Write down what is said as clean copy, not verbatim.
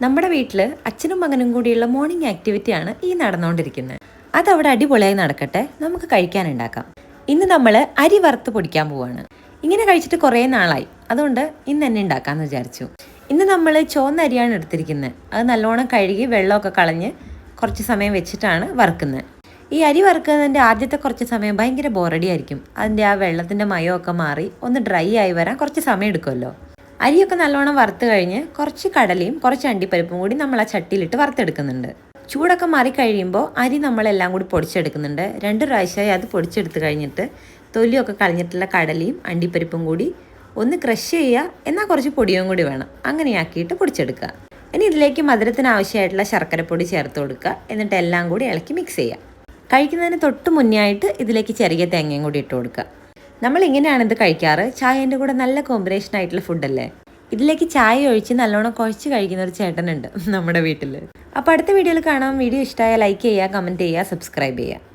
നമ്മുടെ വീട്ടിൽ അച്ഛനും മകനും കൂടിയുള്ള മോർണിംഗ് ആക്ടിവിറ്റിയാണ് ഈ നടന്നുകൊണ്ടിരിക്കുന്നത്. അതവിടെ അടിപൊളിയായി നടക്കട്ടെ, നമുക്ക് കഴിക്കാനുണ്ടാക്കാം. ഇന്ന് നമ്മൾ അരി വറുത്ത് പൊടിക്കാൻ പോവാണ്. ഇങ്ങനെ കഴിച്ചിട്ട് കുറേ നാളായി, അതുകൊണ്ട് ഇന്ന് തന്നെ ഉണ്ടാക്കാമെന്ന് വിചാരിച്ചു. ഇന്ന് നമ്മൾ ചുവന്ന അരിയാണ് എടുത്തിരിക്കുന്നത്. അത് നല്ലോണം കഴുകി വെള്ളമൊക്കെ കളഞ്ഞ് കുറച്ച് സമയം വെച്ചിട്ടാണ് വറുക്കുന്നത്. ഈ അരി വറുക്കുന്നതിൻ്റെ ആദ്യത്തെ കുറച്ച് സമയം ഭയങ്കര ബോറടി ആയിരിക്കും. അതിൻ്റെ ആ വെള്ളത്തിൻ്റെ മയമൊക്കെ മാറി ഒന്ന് ഡ്രൈ ആയി വരാൻ കുറച്ച് സമയം എടുക്കുമല്ലോ. അരിയൊക്കെ നല്ലോണം വറുത്ത് കഴിഞ്ഞ് കുറച്ച് കടലയും കുറച്ച് അണ്ടിപ്പരിപ്പും കൂടി നമ്മൾ ആ ചട്ടിയിലിട്ട് വറുത്തെടുക്കുന്നുണ്ട്. ചൂടൊക്കെ മാറി കഴിയുമ്പോൾ അരി നമ്മളെല്ലാം കൂടി പൊടിച്ചെടുക്കുന്നുണ്ട്. 2 പ്രാവശ്യമായി അത് പൊടിച്ചെടുത്ത് കഴിഞ്ഞിട്ട് തൊലിയൊക്കെ കളഞ്ഞിട്ടുള്ള കടലയും അണ്ടിപ്പരിപ്പും കൂടി ഒന്ന് ക്രഷ് ചെയ്യുക, എന്നാൽ കുറച്ച് പൊടിയും കൂടി വേണം. അങ്ങനെയാക്കിയിട്ട് പൊടിച്ചെടുക്കുക. ഇനി ഇതിലേക്ക് മധുരത്തിന് ആവശ്യമായിട്ടുള്ള ശർക്കരപ്പൊടി ചേർത്ത് കൊടുക്കുക. എന്നിട്ട് എല്ലാം കൂടി ഇളക്കി മിക്സ് ചെയ്യുക. കഴിക്കുന്നതിന് തൊട്ട് മുന്നേ ആയിട്ട് ഇതിലേക്ക് ചെറിയ തേങ്ങയും കൂടി ഇട്ട് കൊടുക്കുക. നമ്മൾ ഇങ്ങനെയാണ് ഇത് കഴിക്കാറ്. ചായേൻ്റെ കൂടെ നല്ല കോമ്പിനേഷൻ ആയിട്ടുള്ള ഫുഡല്ലേ. ഇതിലേക്ക് ചായ ഒഴിച്ച് നല്ലോണം കുഴച്ച് കഴിക്കുന്ന ഒരു ചേട്ടനുണ്ട് നമ്മുടെ വീട്ടിൽ. അപ്പോൾ അടുത്ത വീഡിയോയിൽ കാണാം. വീഡിയോ ഇഷ്ടമായാൽ ലൈക്ക് ചെയ്യുക, കമൻറ്റ് ചെയ്യുക, സബ്സ്ക്രൈബ് ചെയ്യുക.